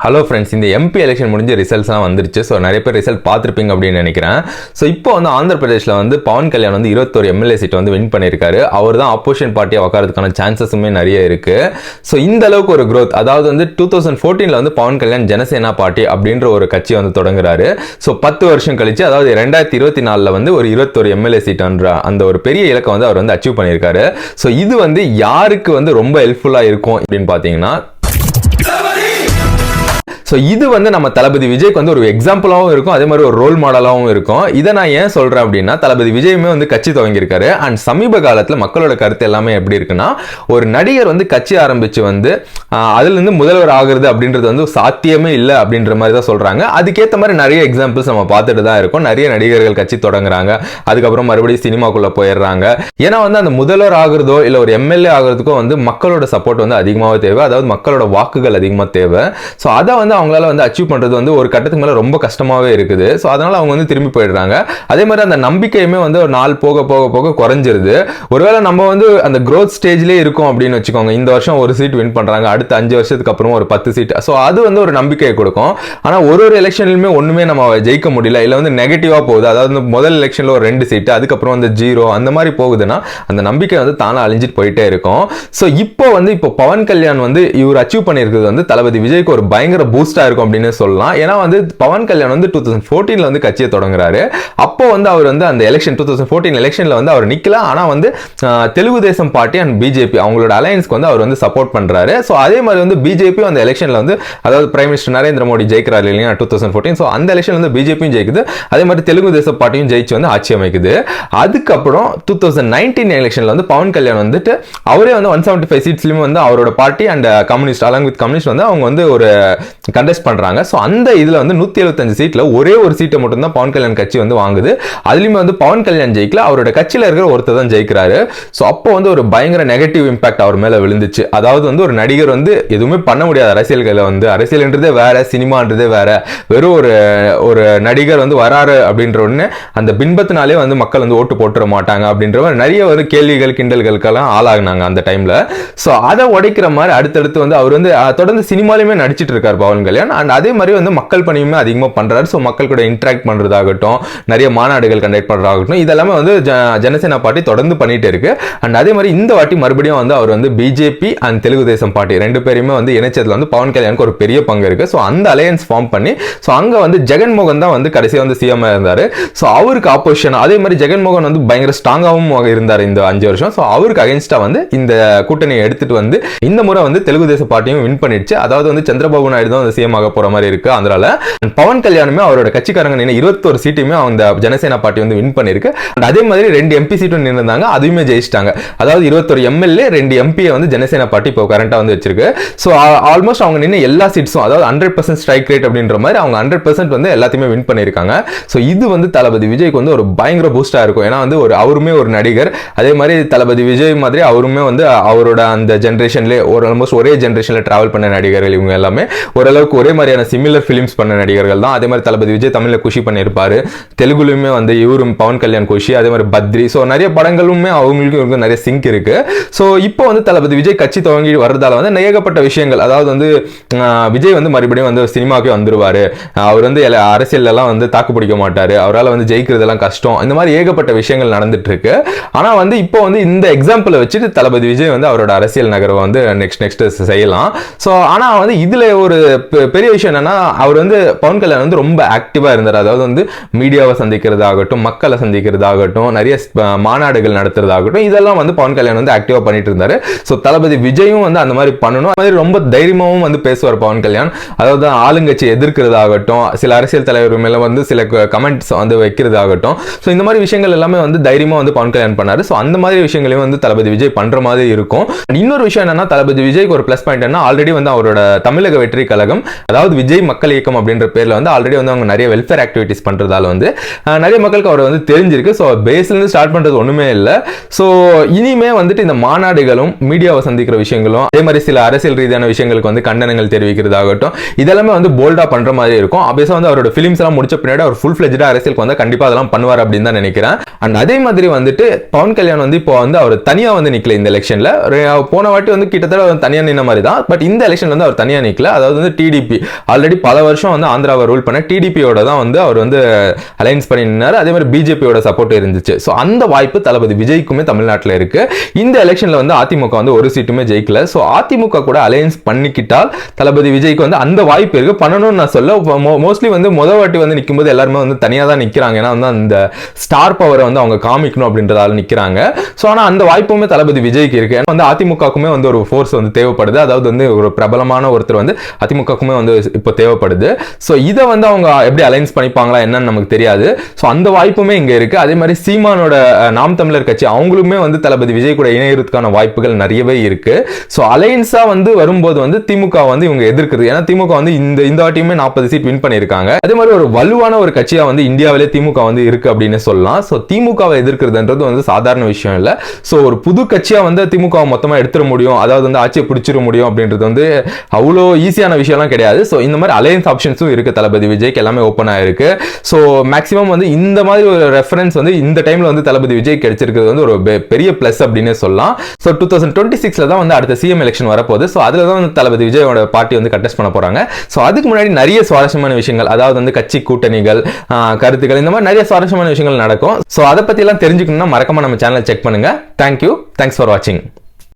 Hello friends, இந்த MP election முடிஞ்ச ரிசல்ட்ஸ்லாம் வந்துருச்சு. ஸோ நிறைய பேர் ரிசல்ட் பார்த்துருப்பீங்க அப்படின்னு நினைக்கிறேன். ஸோ இப்போ வந்து ஆந்திர பிரதேஷில் வந்து பவன் கல்யாண் வந்து 21 எம்எல்ஏ சீட் வந்து வின் பண்ணியிருக்காரு. அவர் தான் ஆப்போசிஷன் பார்ட்டியாக உட்காரதுக்கான சான்சஸுமே நிறைய இருக்கு. ஸோ இந்த அளவுக்கு ஒரு growth, அதாவது வந்து 2014 வந்து பவன் கல்யாண் ஜனசேனா பார்ட்டி அப்படின்ற ஒரு கட்சியை வந்து தொடங்குறாரு. ஸோ 10 வருஷம் கழிச்சு, அதாவது 2024 வந்து ஒரு 21 எம்எல்ஏ சீட்ன்ற அந்த ஒரு பெரிய இலக்கை வந்து அவர் வந்து அச்சீவ் பண்ணியிருக்காரு. ஸோ இது வந்து யாருக்கு வந்து ரொம்ப ஹெல்ப்ஃபுல்லாக இருக்கும் அப்படின்னு பார்த்தீங்கன்னா, ஸோ இது வந்து நம்ம தளபதி விஜய்க்கு வந்து ஒரு எக்ஸாம்பிளாகவும் இருக்கும், அதே மாதிரி ஒரு ரோல் மாடலாகவும் இருக்கும். இதை நான் ஏன் சொல்கிறேன் அப்படின்னா, தளபதி விஜயுமே வந்து கட்சி துவங்கியிருக்காரு. அண்ட் சமீப காலத்தில் மக்களோட கருத்து எல்லாமே எப்படி இருக்குன்னா, ஒரு நடிகர் வந்து கட்சி ஆரம்பித்து வந்து அதுலேருந்து முதல்வர் ஆகுறது அப்படின்றது வந்து சாத்தியமே இல்லை அப்படின்ற மாதிரி தான் சொல்கிறாங்க. அதுக்கேற்ற மாதிரி நிறைய எக்ஸாம்பிள்ஸ் நம்ம பார்த்துட்டு தான் இருக்கோம். நிறைய நடிகர்கள் கட்சி தொடங்குறாங்க, அதுக்கப்புறம் மறுபடியும் சினிமாக்குள்ளே போயிடுறாங்க. ஏன்னா வந்து அந்த முதல்வர் ஆகுறதோ இல்லை ஒரு எம்எல்ஏ ஆகுறதுக்கோ வந்து மக்களோட சப்போர்ட் வந்து அதிகமாக தேவை, அதாவது மக்களோட வாக்குகள் அதிகமாக தேவை. ஸோ அதை வந்து அவங்களால வந்து அச்சீவ் பண்றது வந்து ஒரு கட்டத்துக்கு மேல ரொம்ப கஷ்டமாவே இருக்குது. ஸோ அதனால அவங்க வந்து திரும்பி போயிடுறாங்க. அதே மாதிரி அந்த நம்பிக்கையுமே வந்து ஒரு நாள் போக போக போக குறைஞ்சிருது. ஒருவேளை நம்ம வந்து அந்த growth ஸ்டேஜ்லேயே இருக்கோம் அப்படின்னு வச்சுக்கோங்க, இந்த வருஷம் ஒரு சீட் வின் பண்றாங்க, அடுத்த 5 வருஷத்துக்கு அப்புறம் ஒரு 10 சீட். ஸோ அது வந்து ஒரு நம்பிக்கையை கொடுக்கும். ஆனால் ஒரு எலெக்ஷன்லையுமே ஒண்ணுமே நம்ம ஜெயிக்க முடியல, இல்லை வந்து நெகட்டிவா போகுது, அதாவது முதல் எலெக்ஷன்ல ஒரு 2 சீட், அதுக்கப்புறம் வந்து 0 அந்த மாதிரி போகுதுன்னா அந்த நம்பிக்கை வந்து தானா அழிஞ்சிட்டு போயிட்டே இருக்கும். ஸோ இப்போ பவன் கல்யாண் வந்து இவர் அச்சீவ் பண்ணியிருக்கிறது வந்து தளபதி விஜய்க்கு ஒரு பயங்கர பூஸ்டா இருக்கும் அப்படின்னு சொல்லலாம். ஏன்னா வந்து பவன் கல்யாண் வந்து 2014 வந்து கட்சியை தொடங்குறாரு. அப்போ வந்து அவர் வந்து அந்த எலெக்ஷன் 2014 எலெக்ஷன்ல வந்து அவர் நிக்கல, ஆனா வந்து Telugu Desam party and BJP அவங்களோட அலையன்ஸ்க்கு வந்து அவர் வந்து சப்போர்ட் பண்றாரு. ஸோ அதே மாதிரி வந்து பிஜேபி அந்த எலெக்ஷன்ல வந்து, அதாவது பிரைம் மினிஸ்டர் நரேந்திர மோடி ஜெயிக்கிறாரு இல்லையா 2014. ஸோ அந்த எலெக்ஷன் வந்து பிஜேபியும் ஜெயிக்குது, அதே மாதிரி தெலுங்கு தேசம் பார்ட்டியும் ஜெயிச்சு வந்து ஆட்சி அமைக்குது. அதுக்கப்புறம் 2019 எலெக்ஷன்ல வந்து பவன் கல்யாண் வந்துட்டு அவரே வந்து 175 சீட்ஸ்லயும் வந்து அவரோட party and communist along with communist வந்து அவங்க வந்து ஒரு கண்டெஸ்ட் பண்றாங்க. ஸோ அந்த இதுல வந்து 175 சீட்ல ஒரே ஒரு சீட்டை மட்டும் தான் பவன் கல்யாண் கட்சி வந்து வாங்குது. அதுலயுமே வந்து பவன் கல்யாண் ஜெயிக்கல, அவரோட கட்சியில இருக்கிற ஒருத்தர் தான் ஜெயிக்கிறாரு. ஸோ அப்போ வந்து ஒரு பயங்கர நெகட்டிவ் இம்பாக்ட் அவர் மேல விழுந்துச்சு. அதாவது வந்து ஒரு நடிகர் வந்து எதுவுமே பண்ண முடியாது அரசியல்களை வந்து, அரசியல்ன்றதே வேற, சினிமான்றதே வேற, வெறும் ஒரு நடிகர் வந்து வராரு அப்படின்ற உடனே அந்த பின்பத்தினாலே வந்து மக்கள் வந்து ஓட்டு போட்டுற மாட்டாங்க அப்படின்ற மாதிரி நிறைய ஒரு கேள்விகள் கிண்டல்களுக்கெல்லாம் ஆளாகினாங்க அந்த டைம்ல. ஸோ அதை உடைக்கிற மாதிரி அடுத்தடுத்து வந்து அவர் வந்து தொடர்ந்து சினிமாலையுமே நடிச்சிட்டு இருக்காரு பவன் கல்யாண். அண்ட் அதே மாதிரி வந்து மக்கள் பணியுமே அதிகமாக பண்றாரு. ஸோ மக்கள் கூட இன்டராக்ட் பண்றதாகட்டும், நிறைய மாநாடுகள் கண்டக்ட் பண்றதாகட்டும், இதெல்லாமே வந்து ஜனசேனா பார்ட்டி தொடர்ந்து பண்ணிட்டு இருக்கு. அண்ட் அதே மாதிரி இந்த வாட்டி மறுபடியும் வந்து அவர் வந்து BJP and Telugu Desam party ரெண்டு பேருமே வந்து இணைச்சதுல வந்து பவன் கல்யாணுக்கு ஒரு பெரிய பங்கு இருக்கு. ஸோ அந்த அலையன்ஸ் ஃபார்ம் பண்ணி, ஸோ அங்க வந்து ஜெகன்மோகன் தான் வந்து கடைசியாக வந்து சிஎம் இருந்தாரு. ஸோ அவருக்கு ஆப்போசிஷன், அதே மாதிரி ஜெகன்மோகன் வந்து பயங்கர ஸ்ட்ராங்காகவும் இருந்தார் இந்த 5 வருஷம். ஸோ அவருக்கு அகைன்ஸ்டா வந்து இந்த கூட்டணியை எடுத்துட்டு வந்து இந்த முறை வந்து தெலுங்கு தேச பார்ட்டியும் வின் பண்ணிடுச்சு. அதாவது வந்து சந்திரபாபு நாயுடு தான் சிஎம் ஆக போற மாதிரி இருக்கு ஆந்திரால. பவன் கல்யாணுமே அவரோட கட்சிக்காரங்க 21 சீட்டையுமே அந்த ஜனசேனா பார்ட்டி வந்து வின் பண்ணிருக்கு. அதே மாதிரி 2 எம்பி சீட்டும் நின்றுந்தாங்க, அதுவுமே ஜெயிச்சிட்டாங்க. அதாவது 21 எம்எல்ஏ 2 எம்பியை வந்து ஜனசேனா பார்ட்டி இப்போ கரண்டா வந்து வச்சிருக்கு. ஸோ ஆல்மோஸ்ட் அவங்க நின்று எல்லா சீட்ஸும், அதாவது 100% ஸ்ட்ரைக் ரேட் அப்படின்ற மாதிரி அவங்க 100% வந்து எல்லாத்தையுமே வின் பண்ணியிருக்காங்க. ஸோ இது வந்து தளபதி விஜய்க்கு வந்து ஒரு பயங்கர பூஸ்டா இருக்கும். ஏன்னா வந்து அவருமே ஒரு நடிகர், அதே மாதிரி தளபதி விஜய் மாதிரி அவருமே வந்து அவரோட அந்த ஜென்ரேஷன்லேயே ஆல்மோஸ்ட் ஒரே ஜென்ரேஷன்ல டிராவல் பண்ண நடிகர்கள். இவங்க எல்லாமே ஓரளவுக்கு ஒரே மாதிரியான சிமிலர் ஃபிலிம்ஸ் பண்ண நடிகர்கள் தான். அதே மாதிரி தளபதி விஜய் தமிழ்ல குஷி பண்ணியிருப்பாரு, தெலுங்குலுமே வந்து இவரும் பவன் கல்யாண் குஷி, அதே மாதிரி பத்ரி. ஸோ நிறைய படங்களுமே அவங்களுக்கு நிறைய சிங்க் இருக்கு. ஸோ இப்போ வந்து தளபதி விஜய் கட்சி துவங்கி வர்றதால வந்து ஏகப்பட்ட விஷயங்கள், அதாவது வந்து விஜய் வந்து மறுபடியும் வந்து சினிமாவுக்கு வந்துருவாரு, அவர் வந்து அரசியல் எல்லாம் வந்து தாக்கு பிடிக்க மாட்டாரு, அவரால் வந்து ஜெயிக்கிறதெல்லாம் கஷ்டம், இந்த மாதிரி ஏகப்பட்ட விஷயங்கள் நடந்துட்டு இருக்கு. ஆனா வந்து இப்போ வந்து இந்த எக்ஸாம்பிளை வச்சுட்டு தளபதி விஜய் வந்து அவரோட அரசியல் நகர்வை வந்து நெக்ஸ்ட் செய்யலாம். ஸோ ஆனா வந்து இதுல ஒரு பெரிய விஷயம் என்னன்னா, அவர் வந்து பவன் கல்யாண் வந்து ரொம்ப ஆக்டிவா இருந்தார். அதாவது வந்து மீடியாவை சந்திக்கிறதாகட்டும், மக்களை சந்திக்கிறதாகட்டும், நிறைய மாநாடுகள் நடத்துறதாகட்டும், இதெல்லாம் வந்து பவன் கல்யாண் வந்து ஆக்டிவா பண்ணிட்டு இருந்தாரு. ஸோ தளபதி விஜயும் வந்து அந்த மாதிரி பண்ணணும். அது மாதிரி ரொம்ப தைரியமாகவும் வந்து பேசுவார் பவன் கல்யாண். அதாவது ஆளுங்கட்சி எதிர்க்கிறதாகட்டும், சில அரசியல் தலைவர் மேல வந்து சில கமெண்ட்ஸ் வந்து வைக்கிறதாகட்டும், ஸோ இந்த மாதிரி விஷயங்கள் எல்லாமே வந்து தைரியமா வந்து பவன் கல்யாண் பண்ணாரு. ஸோ அந்த மாதிரி விஷயங்களையும் வந்து தளபதி விஜய் பண்ற மாதிரி இருக்கும். இன்னொரு விஷயம் என்னன்னா, தளபதி விஜய்க்கு ஒரு பிளஸ் பாயிண்ட் என்ன, ஆல்ரெடி வந்து அவரோட தமிழக வெற்றி கழகம், அதாவது விஜய் மக்கள் இயக்கம் அப்படின்ற பேர்ல வந்து ஆல்ரெடி வந்து அவங்க நிறைய வெல்ஃபேர் ஆக்டிவிட்டிஸ் பண்றதால வந்து நிறைய மக்களுக்கு அவர் வந்து தெரிஞ்சிருக்கு. ஸோ பேஸ்ல இருந்து ஸ்டார்ட் பண்றது ஒண்ணுமே இல்லை. ஸோ இனிமே வந்துட்டு இந்த மாநாடுகளும் மீடியாவை சந்திக்கிற விஷயங்களும், அதே மாதிரி சில அரசியல் ரீதியான விஷயங்களுக்கு வந்து கண்டனங்கள் தெரிவிக்கிறதாகட்டும், இதெல்லாமே வந்து போல்டா பண்ற மாதிரி இருக்கும். ஆப்வியஸா வந்து அவரோட ஃபிலிம்ஸ் எல்லாம் முடிச்ச பின்னாடி அவர் ஃபுல் ஃபிளெஜ்டா அரசியலுக்கு வந்து கண்டிப்பா அதெல்லாம் பண்ணுவார் அப்படின்னு தான் நினைக்கிறேன். அண்ட் அதே மாதிரி வந்துட்டு பவன் கல்யாண் வந்து இப்போ வந்து அவர் தனியா வந்து நிக்கல இந்த எலெக்ஷன்ல. போன வாட்டி வந்து கிட்டத்தட்ட தனியா நின்ன மாதிரி தான், பட் இந்த எலெக்ஷன்ல வந்து அவர் தனியா நிக்கல. அதாவது வந்து டிடிபி. ஆல்ரெடி பல வருஷம் வந்து ஆந்திராவை ரூல் பண்ண டிடிபியோட தான் வந்து அவர் வந்து அலைன்ஸ் பண்ணி நின்னாரு. அதே மாதிரி பிஜேபியோட சப்போர்ட் இருந்துச்சு. ஸோ அந்த வாய்ப்பு தளபதி விஜய்க்குமே தமிழ்நாட்டில் இருக்கு. இந்த எலெக்ஷன்ல வந்து அதிமுக வந்து ஒரு சீட்டுமே ஜெயிக்கல. ஸோ அதிமுக கூட அலையன்ஸ் பண்ணிக்கிட்டால் தளபதி விஜய்க்கு வந்து அந்த வாய்ப்பு இருக்கு. பண்ணணும்னு நான் சொல்ல, மோஸ்ட்லி வந்து முதல் வாட்டி வந்து நிற்கும்போது எல்லாருமே வந்து தனியாக தான் நிற்கிறாங்க. ஏன்னா வந்து அந்த ஸ்டார் பவரை வந்து அவங்க காமிக்கணும் அப்படின்றதால நிற்கிறாங்க. ஸோ ஆனால் அந்த வாய்ப்புமே தளபதி விஜய்க்கு இருக்கு. ஏன்னா வந்து அதிமுகவுக்குமே வந்து ஒரு ஃபோர்ஸ் வந்து தேவைப்படுது. அதாவது வந்து ஒரு பிரபலமான ஒருத்தர் வந்து அதிமுகவுக்குமே வந்து இப்போ தேவைப்படுது. ஸோ இதை வந்து அவங்க எப்படி அலைன்ஸ் பண்ணிப்பாங்களா என்னன்னு நமக்கு தெரியாது. ஸோ அந்த வாய்ப்புமே இங்க இருக்கு. அதே மாதிரி சீமானோட நாம் தமிழர் கட்சி அவங்களுமே வந்து தளபதி விஜய் கூட இணையறதுக்கான வாய்ப்புகள் நிறையவே இருக்கு. ஸோ அலைன்ஸா வந்து வரும்போது வந்து திமுக வந்து இவங்க எதிர்க்குது. ஏன்னா திமுக வந்து இந்த வாட்டியுமே 40 சீட் வின் பண்ணியிருக்காங்க. அதே மாதிரி ஒரு வலுவான ஒரு கட்சியா வந்து இந்தியாவிலே திமுக வந்து இருக்கு அப்படின்னு சொல்லலாம். ஸோ திமுகவை எதிர்க்கிறதுன்றது வந்து சாதாரண விஷயம் இல்லை. ஸோ ஒரு புது கட்சியா வந்து திமுக மொத்தமா எடுத்துட முடியும், அதாவது வந்து ஆட்சியை பிடிச்சிட முடியும் அப்படின்றது வந்து அவ்வளோ ஈஸியான விஷயம்லாம் கிடையாது. ஸோ இந்த மாதிரி அலையன்ஸ் ஆப்ஷன்ஸும் இருக்கு. தளபதி விஜய்க்கு எல்லாமே ஓப்பன் ஆயிருக்கு. ஸோ மேக்ஸிமம் வந்து இந்த மாதிரி ஒரு ரெஃபரன்ஸ் வந்து இந்த டைம்ல வந்து தளபதி விஜய் கிடைச்சிருக்கிறது வந்து ஒரு பெரிய பிளஸ் அப்படின்னு சொல்லலாம். ஸோ 2026ல தான் வந்து அடுத்த சிஎம் எலெக்ஷன் வரப்போகுது. ஸோ அதில் தான் வந்து தளபதி விஜயோட பார்ட்டி வந்து கண்டெஸ்ட் பண்ண போறாங்க. ஸோ அதுக்கு முன்னாடி நிறைய சுவாரஸ்யமான விஷயங்கள், அதாவது வந்து கட்சி கூட்டணிகள், கருத்துக்கள், இந்த மாதிரி நிறைய சுவாரஸ்யமான விஷயங்கள் நடக்கும். ஸோ அதை பத்தி எல்லாம் தெரிஞ்சுக்கணும்னா மறக்காம நம்ம சேனலை செக் பண்ணுங்க. தேங்க்யூ, தேங்க்ஸ் ஃபார் வாட்சிங்.